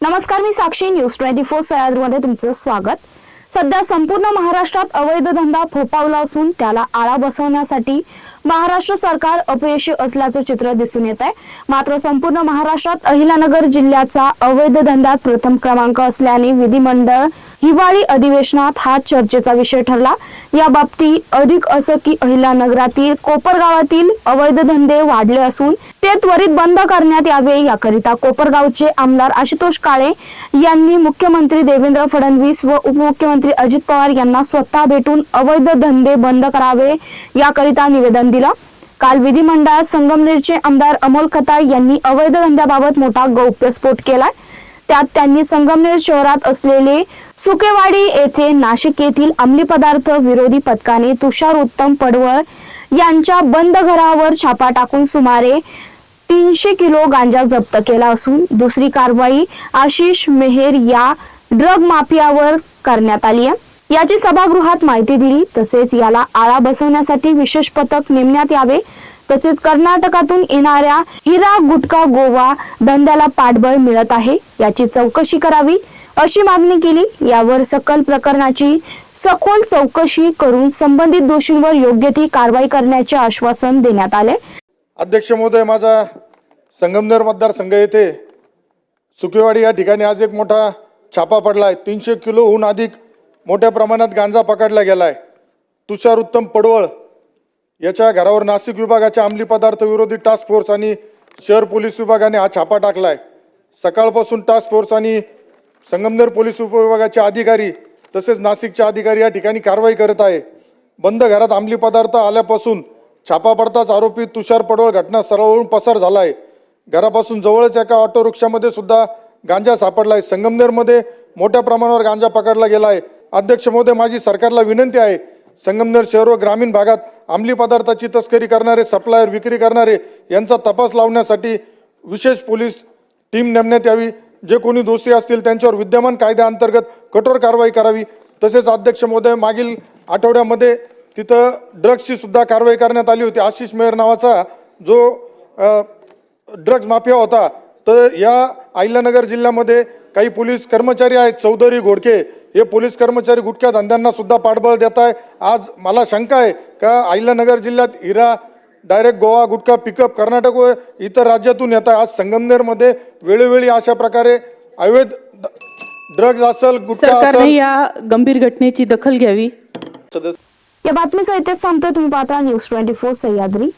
नमस्कार, मी साक्षी. न्यूज 24 सह्याद्रीमध्ये तुमचं स्वागत. सध्या संपूर्ण महाराष्ट्रात अवैध धंदा फोफावला असून त्याला आळा बसवण्यासाठी महाराष्ट्र सरकार अपयशी असल्याचं चित्र दिसून येत आहे. मात्र संपूर्ण महाराष्ट्रात अहिल्यानगर जिल्ह्याचा अवैध धंद्यात प्रथम क्रमांक असल्याने विधिमंडळ हिवाळी अधिवेशनात हा चर्चेचा विषय ठरला. या बाबतीत अधिक असं की अहिल्यानगरातील कोपरगावातील अवैध धंदे वाढले असून ते त्वरित बंद करण्यात यावे, याकरिता कोपरगावचे आमदार आशुतोष काळे यांनी मुख्यमंत्री देवेंद्र फडणवीस व उपमुख्यमंत्री अजित पवार यांना स्वतः भेटून अवैध धंदे बंद करावे याकरिता निवेदन दिलं. काल विधिमंडळात संगमनेरचे आमदार अमोल खताळ यांनी अवैध धंद्याबाबत मोठा गौप्यस्फोट केला. त्यात त्यांनी संगमनेर शहरात असलेले सुकेवाडी येथे नाशिक येथील अंमली पदार्थ विरोधी पथकाने तुषार उत्तम पडवळ यांच्या बंद घरावर छापा टाकून सुमारे 300 किलो गांजा जप्त केला असून दुसरी कारवाई आशिष मेहर या ड्रग माफियावर करण्यात आली आहे. याची सभागृहात माहिती दिली. तसेच याला आळा बसवण्यासाठी विशेष पथक नेमण्यात यावे. तसेच कर्नाटकातून येणाऱ्या हिरा गुटखा गोवा धंद्याला पाठबळ मिळत आहे, याची चौकशी करावी अशी मागणी केली. यावर सकल प्रकरणाची सखोल चौकशी करून संबंधित दोषींवर योग्य ती कारवाई करण्याचे आश्वासन देण्यात आले. अध्यक्ष महोदय, माझा संगमनेर मतदारसंघ येथे सुकेवाडी या ठिकाणी आज एक मोठा छापा पडलाय. 300 किलोहून अधिक मोठ्या प्रमाणात गांजा पकडला गेलाय. तुषार उत्तम पडवळ याच्या घरावर नाशिक विभागाच्या अंमली पदार्थ विरोधी टास्क फोर्स आणि शहर पोलीस विभागाने हा छापा टाकलाय. सकाळपासून टास्क फोर्स आणि संगमनेर पोलीस उपविभागाचे अधिकारी तसेच नाशिकचे अधिकारी या ठिकाणी कारवाई करत आहे. बंद घरात अंमली पदार्थ आल्यापासून छापा पडताच आरोपी तुषार पडवळ घटनास्थळावरून पसार झालाय. घरापासून जवळच एका ऑटो रिक्षामध्ये सुद्धा गांजा सापडलाय. संगमनेरमध्ये मोठ्या प्रमाणावर गांजा पकडला गेलाय. अध्यक्ष महोदय, माझी सरकारला विनंती आहे, संगमनेर शहर व ग्रामीण भागात अंमली पदार्थाची तस्करी करणारे, सप्लायर, विक्री करणारे यांचा तपास लावण्यासाठी विशेष पोलीस टीम नेमण्यात यावी. जे कोणी दोषी असतील त्यांच्यावर विद्यमान कायद्याअंतर्गत कठोर कारवाई करावी. तसेच अध्यक्ष महोदय, मागील आठवड्यामध्ये तिथं ड्रग्सची सुद्धा कारवाई करण्यात आली होती. आशिष मेहर नावाचा जो ड्रग्ज माफिया होता, तर या अहिल्यानगर जिल्ह्यामध्ये काही पोलीस कर्मचारी आहेत, चौधरी, घोडके, हे पोलीस कर्मचारी गुटख्या धंद्यांना सुद्धा पाठबळ देत आहे. आज मला शंका आहे का अहिल्यानगर जिल्ह्यात हिरा डायरेक्ट गोवा गुटखा पिकअप कर्नाटक व इतर राज्यातून येत आहे. आज संगमनेरमध्ये वेळोवेळी अशा प्रकारे अवैध ड्रग्ज असेल, गुटखा सरकारने या गंभीर घटनेची दखल घ्यावी. या बातमीचा इथेच थांबतोय. तुम्ही पाहता न्यूज 24 सह्याद्री.